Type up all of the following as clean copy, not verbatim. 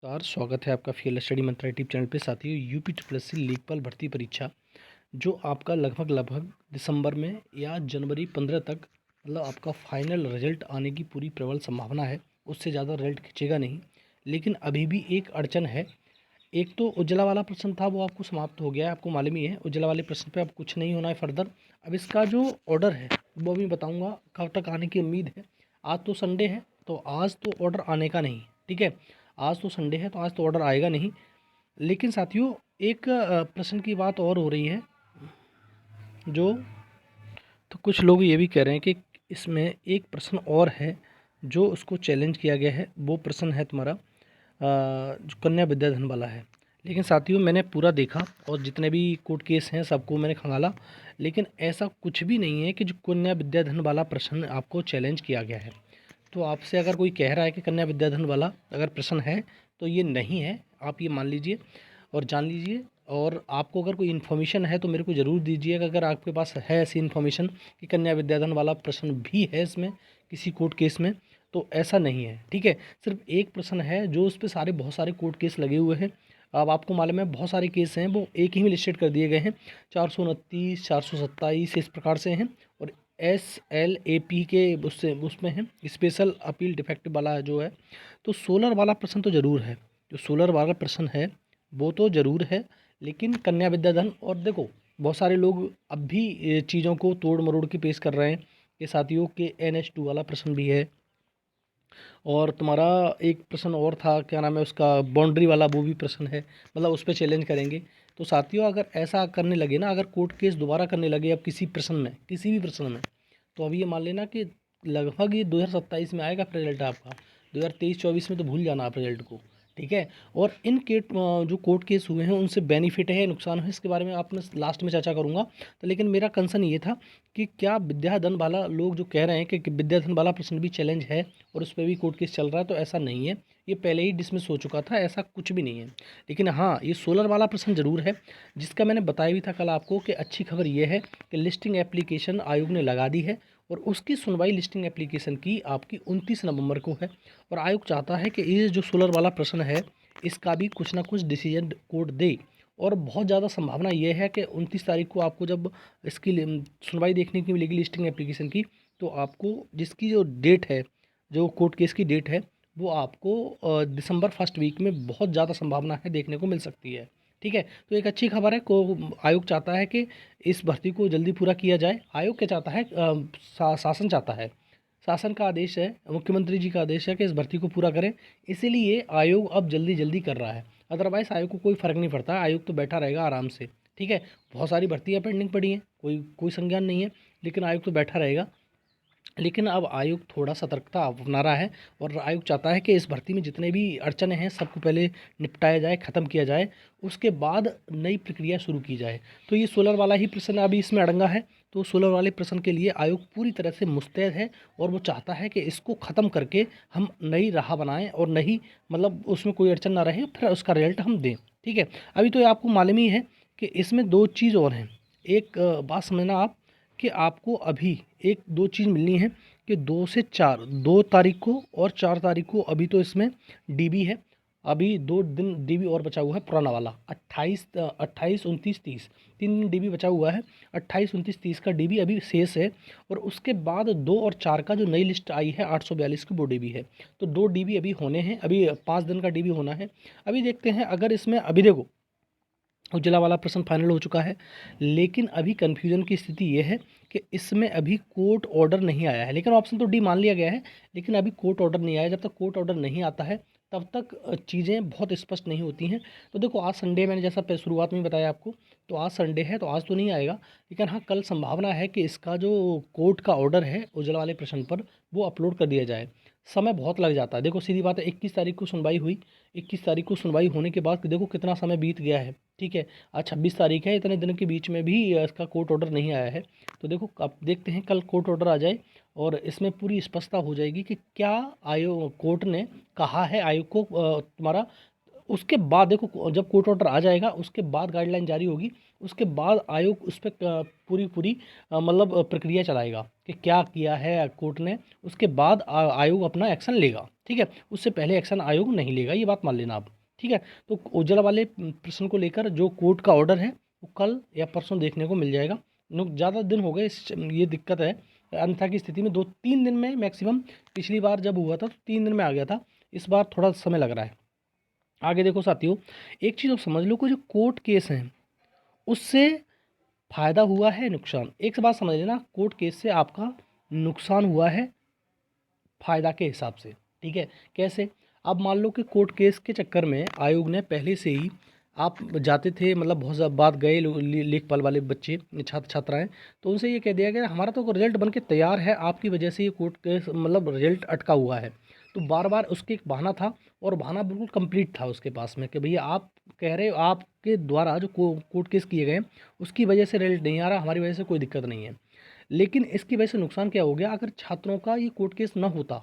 नमस्कार, स्वागत है आपका फील्ड स्टडी मंत्रा यूट्यूब चैनल पे। साथियों, यूपी ट्रिपल लेखपाल भर्ती परीक्षा जो आपका लगभग दिसंबर में या जनवरी 15 तक मतलब आपका फाइनल रिजल्ट आने की पूरी प्रबल संभावना है। उससे ज़्यादा रिजल्ट खिंचेगा नहीं। लेकिन अभी भी एक अड़चन है। एक तो उज्ज्वला वाला प्रश्न था, वो आपको समाप्त हो गया है, आपको मालूम ही है। उज्ज्वला वाले प्रश्न पे अब कुछ नहीं होना है फर्दर। अब इसका जो ऑर्डर है वो भी बताऊँगा कब तक आने की उम्मीद है। आज तो संडे है, तो आज तो ऑर्डर आने का नहीं, ठीक है। आज तो संडे है, तो आज तो ऑर्डर आएगा नहीं। लेकिन साथियों, एक प्रश्न की बात और हो रही है जो, तो कुछ लोग ये भी कह रहे हैं कि इसमें एक प्रश्न और है जो उसको चैलेंज किया गया है। वो प्रश्न है तुम्हारा जो कन्या विद्याधन वाला है। लेकिन साथियों, मैंने पूरा देखा और जितने भी कोर्ट केस हैं सबको मैंने खंगाला, लेकिन ऐसा कुछ भी नहीं है कि जो कन्या विद्याधन वाला प्रश्न आपको चैलेंज किया गया है। तो आपसे अगर कोई कह रहा है कि कन्या विद्याधन वाला अगर प्रश्न है, तो ये नहीं है। आप ये मान लीजिए और जान लीजिए। और आपको अगर कोई इन्फॉर्मेशन है तो मेरे को ज़रूर दीजिएगा। अगर आपके पास है ऐसी इन्फॉर्मेशन कि कन्या विद्याधन वाला प्रश्न भी है इसमें किसी कोर्ट केस में, तो ऐसा नहीं है, ठीक है। सिर्फ एक प्रश्न है जो उस पर बहुत सारे कोर्ट केस लगे हुए हैं। अब आपको मालूम है बहुत सारे केस हैं, वो एक ही में लिस्टेड कर दिए गए हैं। 429, 427 इस प्रकार से हैं। और SLAP के उसमें है स्पेशल अपील डिफेक्टिव वाला जो है। तो सोलर वाला प्रश्न तो ज़रूर है। जो सोलर वाला प्रश्न है वो तो ज़रूर है। लेकिन कन्या विद्याधन, और देखो बहुत सारे लोग अब भी ये चीज़ों को तोड़ मरोड़ के पेश कर रहे हैं कि साथियों के NH2 वाला प्रश्न भी है। और तुम्हारा एक प्रश्न और था, क्या नाम है उसका, बाउंड्री वाला, वो भी प्रश्न है। मतलब उस पर चैलेंज करेंगे। तो साथियों, अगर ऐसा करने लगे ना, अगर कोर्ट केस दोबारा करने लगे अब किसी प्रश्न में, किसी भी प्रश्न में, तो अभी ये मान लेना कि लगभग ये 2027 में आएगा रिजल्ट आपका। 2023-24 में तो भूल जाना आप रिजल्ट को, ठीक है। और इन जो कोर्ट केस हुए हैं उनसे बेनिफिट है नुकसान है, इसके बारे में आपने लास्ट में चर्चा करूँगा। तो लेकिन मेरा कंसर्न ये था कि क्या विद्याधन वाला लोग जो कह रहे हैं कि विद्याधन वाला प्रश्न भी चैलेंज है और उस पर भी कोर्ट केस चल रहा है, तो ऐसा नहीं है। ये पहले ही डिसमिस हो चुका था, ऐसा कुछ भी नहीं है। लेकिन हाँ, ये सोलर वाला प्रश्न ज़रूर है, जिसका मैंने बताया भी था कल आपको कि अच्छी खबर ये है कि लिस्टिंग एप्लीकेशन आयोग ने लगा दी है। और उसकी सुनवाई लिस्टिंग एप्लीकेशन की आपकी 29 नवंबर को है। और आयोग चाहता है कि ये जो सोलर वाला प्रश्न है इसका भी कुछ ना कुछ डिसीजन कोर्ट दे। और बहुत ज़्यादा संभावना ये है कि 29 तारीख को आपको जब इसकी सुनवाई देखने की मिलेगी लिस्टिंग एप्लीकेशन की, तो आपको जिसकी जो डेट है, जो कोर्ट केस की डेट है, वो आपको दिसंबर फर्स्ट वीक में बहुत ज़्यादा संभावना है देखने को मिल सकती है, ठीक है। तो एक अच्छी खबर है को आयोग चाहता है कि इस भर्ती को जल्दी पूरा किया जाए। आयोग क्या चाहता है, शासन चाहता है, शासन का आदेश है, मुख्यमंत्री जी का आदेश है कि इस भर्ती को पूरा करें। इसीलिए आयोग अब जल्दी जल्दी कर रहा है। अदरवाइज़ आयोग को कोई फ़र्क नहीं पड़ता, आयोग तो बैठा रहेगा आराम से, ठीक है। बहुत सारी भर्तियाँ पेंडिंग पड़ी हैं, कोई कोई संज्ञान नहीं है, लेकिन आयोग तो बैठा रहेगा। लेकिन अब आयोग थोड़ा सतर्कता अपना रहा है और आयोग चाहता है कि इस भर्ती में जितने भी अड़चने हैं सबको पहले निपटाया जाए, ख़त्म किया जाए, उसके बाद नई प्रक्रिया शुरू की जाए। तो ये सोलर वाला ही प्रश्न अभी इसमें अड़ंगा है। तो सोलर वाले प्रश्न के लिए आयोग पूरी तरह से मुस्तैद है और वो चाहता है कि इसको ख़त्म करके हम नई राह बनाएं और नई, मतलब उसमें कोई अड़चन ना रहे, फिर उसका रिजल्ट हम दें, ठीक है। अभी तो ये आपको मालूम ही है कि इसमें दो चीज़ और हैं। एक बात समझना आप, कि आपको अभी एक दो चीज़ मिलनी है कि 2 से 4, 2 तारीख को और 4 तारीख को अभी तो इसमें डीबी है। अभी 2 दिन डीबी और बचा हुआ है पुराना वाला, 28, 29, 30, 3 दिन डीबी बचा हुआ है। 28, 29, 30 का डीबी अभी शेष है। और उसके बाद 2 और 4 का जो नई लिस्ट आई है 842 की, वो डीबी है। तो 2 डीबी अभी होने हैं, अभी 5 दिन का डीबी होना है। अभी देखते हैं, अगर इसमें अभी देखो उज्ज्वला वाला प्रश्न फाइनल हो चुका है, लेकिन अभी कन्फ्यूजन की स्थिति ये है कि इसमें अभी कोर्ट ऑर्डर नहीं आया है। लेकिन ऑप्शन तो डी मान लिया गया है, लेकिन अभी कोर्ट ऑर्डर नहीं आया। जब तक कोर्ट ऑर्डर नहीं आता है तब तक चीज़ें बहुत स्पष्ट नहीं होती हैं। तो देखो, आज संडे, मैंने जैसा शुरुआत में बताया आपको, तो आज संडे है तो आज तो नहीं आएगा। लेकिन हाँ, कल संभावना है कि इसका जो कोर्ट का ऑर्डर है उज्ज्वला वाले प्रश्न पर, वो अपलोड कर दिया जाए। समय बहुत लग जाता है। देखो सीधी बात है, 21 तारीख को सुनवाई हुई, 21 तारीख को सुनवाई होने के बाद देखो कितना समय बीत गया है, ठीक है। आज 26 तारीख है, इतने दिन के बीच में भी इसका कोर्ट ऑर्डर नहीं आया है। तो देखो, अब देखते हैं कल कोर्ट ऑर्डर आ जाए और इसमें पूरी स्पष्टता हो जाएगी कि क्या आयोग कोर्ट ने कहा है आयोग को तुम्हारा उसके बाद देखो जब कोर्ट ऑर्डर आ जाएगा उसके बाद गाइडलाइन जारी होगी, उसके बाद आयोग उस पर पूरी पूरी मतलब प्रक्रिया चलाएगा कि क्या किया है कोर्ट ने, उसके बाद आयोग अपना एक्शन लेगा। ठीक है, उससे पहले एक्शन आयोग नहीं लेगा, ये बात मान लेना आप। ठीक है, तो उज्ज्वला वाले प्रश्न को लेकर जो कोर्ट का ऑर्डर है वो कल या परसों देखने को मिल जाएगा। ज़्यादा दिन हो गए, ये दिक्कत है। अन्यथा की स्थिति में 2-3 दिन में मैक्सिमम, पिछली बार जब हुआ था तो 3 दिन में आ गया था, इस बार थोड़ा समय लग रहा है। आगे देखो साथियों, एक चीज़ आप समझ लो कि जो कोर्ट केस हैं उससे फ़ायदा हुआ है नुकसान, एक से बात समझ लेना, कोर्ट केस से आपका नुकसान हुआ है फ़ायदा के हिसाब से। ठीक है, कैसे? अब मान लो कि कोर्ट केस के चक्कर में आयोग ने पहले से ही, आप जाते थे मतलब बहुत ज़्यादा बात गए लेखपाल वाले बच्चे छात्र छात्राएं, तो उनसे ये कह दिया गया हमारा तो रिजल्ट बन के तैयार है, आपकी वजह से ये कोर्ट केस मतलब रिजल्ट अटका हुआ है। तो बार बार उसके एक बहाना था, और बहाना बिल्कुल कंप्लीट था उसके पास में कि भैया आप कह रहे हो आपके द्वारा जो कोर्ट केस किए गए उसकी वजह से रिजल्ट नहीं आ रहा, हमारी वजह से कोई दिक्कत नहीं है। लेकिन इसकी वजह से नुकसान क्या हो गया, अगर छात्रों का ये कोर्ट केस ना होता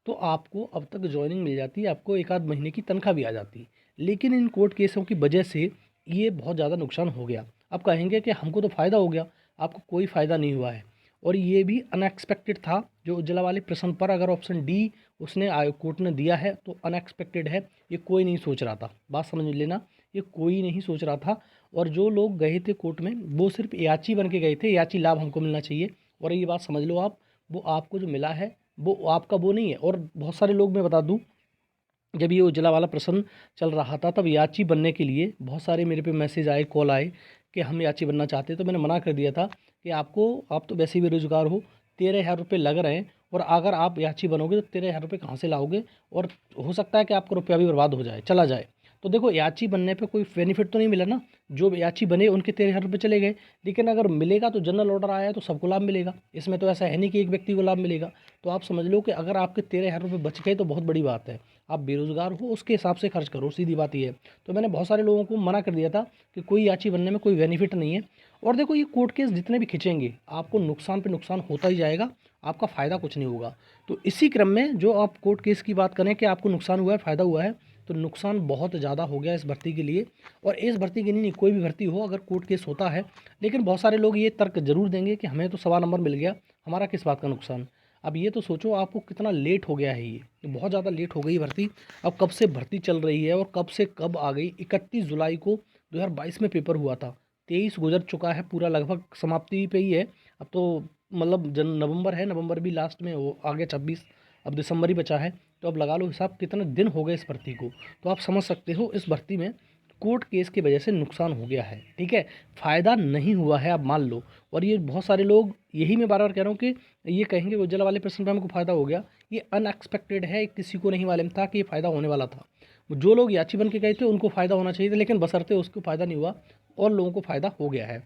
तो आपको अब तक ज्वाइनिंग मिल जाती, आपको 1 आध महीने की तनख्वाह भी आ जाती। लेकिन इन कोर्ट केसों की वजह से ये बहुत ज़्यादा नुकसान हो गया। आप कहेंगे कि हमको तो फ़ायदा हो गया, आपको कोई फ़ायदा नहीं हुआ है, और ये भी अनएक्सपेक्टेड था। जो उज्ज्वला वाले प्रश्न पर अगर ऑप्शन डी उसने कोर्ट ने दिया है तो अनएक्सपेक्टेड है, ये कोई नहीं सोच रहा था, बात समझ लेना, ये कोई नहीं सोच रहा था। और जो लोग गए थे कोर्ट में वो सिर्फ याची बन के गए थे, याची लाभ हमको मिलना चाहिए, और ये बात समझ लो आप, वो आपको जो मिला है वो आपका वो नहीं है। और बहुत सारे लोग, मैं बता दूं, जब ये उज्ज्वला वाला प्रश्न चल रहा था तब याची बनने के लिए बहुत सारे मेरे पे मैसेज आए, कॉल आए कि हम याची बनना चाहते हैं। तो मैंने मना कर दिया था कि आप तो वैसे ही बेरोजगार हो, 13,000 रुपये लग रहे हैं, और अगर आप याची बनोगे तो 13,000 रुपये कहाँ से लाओगे, और हो सकता है कि आपका रुपया भी बर्बाद हो जाए, चला जाए। तो देखो याची बनने पे कोई बेनिफिट तो नहीं मिला ना, जो याची बने उनके 13,000 रुपये चले गए। लेकिन अगर मिलेगा तो जनरल ऑर्डर आया है तो सबको लाभ मिलेगा, इसमें तो ऐसा है नहीं कि एक व्यक्ति को लाभ मिलेगा। तो आप समझ लो कि अगर आपके 13,000 रुपये बच गए तो बहुत बड़ी बात है। आप बेरोज़गार हो उसके हिसाब से खर्च करो, सीधी बात ये है। तो मैंने बहुत सारे लोगों को मना कर दिया था कि कोई याची बनने में कोई बेनिफिट नहीं है। और देखो ये कोर्ट केस जितने भी खिंचेंगे आपको नुकसान पे नुकसान होता ही जाएगा, आपका फ़ायदा कुछ नहीं होगा। तो इसी क्रम में जो आप कोर्ट केस की बात करें कि आपको नुकसान हुआ है फ़ायदा हुआ है, तो नुकसान बहुत ज़्यादा हो गया इस भर्ती के लिए। और इस भर्ती के नहीं, कोई भी भर्ती हो अगर कोर्ट केस होता है। लेकिन बहुत सारे लोग ये तर्क ज़रूर देंगे कि हमें तो 1.25 नंबर मिल गया, हमारा किस बात का नुकसान। अब ये तो सोचो आपको कितना लेट हो गया है, ये बहुत ज़्यादा लेट हो गई भर्ती। अब कब से भर्ती चल रही है और कब से कब आ गई। 31 जुलाई को 2022 में पेपर हुआ था, 23 गुजर चुका है, पूरा लगभग समाप्ति पे ही है। अब तो मतलब नवंबर है, नवंबर भी लास्ट में हो आ गया 26, अब दिसंबर ही बचा है। तो अब लगा लो हिसाब कितने दिन हो गए इस भर्ती को। तो आप समझ सकते हो इस भर्ती में कोर्ट केस की वजह से नुकसान हो गया है। ठीक है, फ़ायदा नहीं हुआ है, आप मान लो। और ये बहुत सारे लोग, यही मैं बार बार कह रहा हूँ कि ये कहेंगे उज्ज्वला वाले प्रश्न पर हमको फ़ायदा हो गया, ये अनएक्सपेक्टेड है, किसी को नहीं मालूम था कि ये फ़ायदा होने वाला था। जो लोग याची बन के गए थे उनको फ़ायदा होना चाहिए था, लेकिन बशर्ते उसको फ़ायदा नहीं हुआ और लोगों को फ़ायदा हो गया है।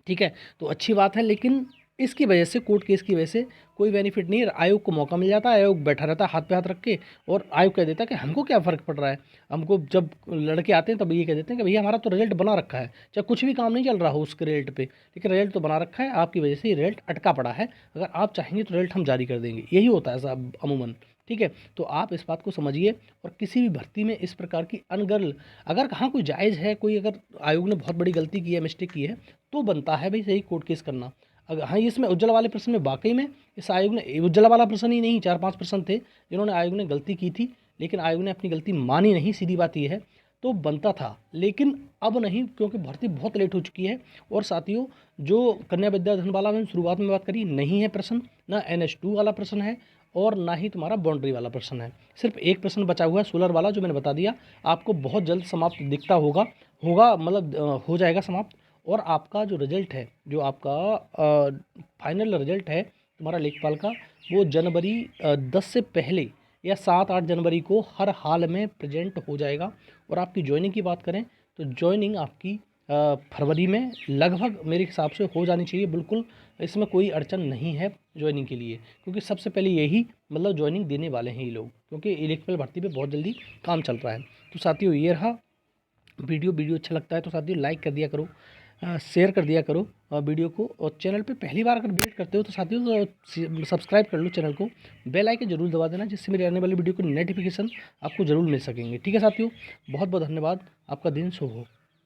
ठीक है, तो अच्छी बात है। लेकिन इसकी वजह से, कोर्ट केस की वजह से कोई बेनिफिट नहीं है। आयोग को मौका मिल जाता है, आयोग बैठा रहता है हाथ पे हाथ रख के, और आयोग कह देता है कि हमको क्या फ़र्क पड़ रहा है। हमको जब लड़के आते हैं तब ये कह देते हैं कि भैया हमारा तो रिजल्ट बना रखा है, चाहे कुछ भी काम नहीं चल रहा हो उसके रिजल्ट पे, लेकिन रिजल्ट तो बना रखा है, आपकी वजह से ये रिजल्ट अटका पड़ा है, अगर आप चाहेंगे तो रिजल्ट हम जारी कर देंगे। यही होता है साहब अमूमन। ठीक है, तो आप इस बात को समझिए। और किसी भी भर्ती में इस प्रकार की अनगर्ल, अगर कहाँ कोई जायज़ है, कोई अगर आयोग ने बहुत बड़ी गलती की है, मिस्टेक की है, तो बनता है भाई सही कोर्ट केस करना। अगर हाँ, इसमें उज्ज्वला वाले प्रश्न में वाकई में इस आयोग ने, उज्ज्वला वाला प्रश्न ही नहीं, 4-5 प्रश्न थे जिन्होंने आयोग ने गलती की थी, लेकिन आयोग ने अपनी गलती मानी नहीं, सीधी बात यह है। तो बनता था, लेकिन अब नहीं, क्योंकि भर्ती बहुत लेट हो चुकी है। और साथियों, जो कन्या विद्याधन वाला मैंने शुरुआत में बात करी, नहीं है प्रश्न, ना NH2 वाला प्रश्न है, और ना ही तुम्हारा बाउंड्री वाला प्रश्न है। सिर्फ एक प्रश्न बचा हुआ है, सोलर वाला, जो मैंने बता दिया। आपको बहुत जल्द समाप्त दिखता होगा, मतलब हो जाएगा समाप्त। और आपका जो रिजल्ट है, जो आपका फाइनल रिजल्ट है तुम्हारा लेखपाल का, वो जनवरी 10 से पहले या 7-8 जनवरी को हर हाल में प्रेजेंट हो जाएगा। और आपकी ज्वाइनिंग की बात करें तो ज्वाइनिंग आपकी फरवरी में लगभग मेरे हिसाब से हो जानी चाहिए, बिल्कुल इसमें कोई अड़चन नहीं है ज्वाइनिंग के लिए, क्योंकि सबसे पहले यही मतलब ज्वाइनिंग देने वाले हैं ये लोग, क्योंकि इलेक्ट्रल भर्ती पे बहुत जल्दी काम चल रहा है। तो साथियों, ये रहा वीडियो अच्छा लगता है तो साथियों लाइक कर दिया करो, शेयर कर दिया करो वीडियो को, और चैनल पे पहली बार अगर विजिट करते हो तो साथियों तो सब्सक्राइब कर लो चैनल को, बेल आइकन जरूर दबा देना, जिससे मेरी आने वाली वीडियो को नोटिफिकेशन आपको जरूर मिल सकेंगे। ठीक है साथियों, बहुत बहुत धन्यवाद, आपका दिन शुभ हो।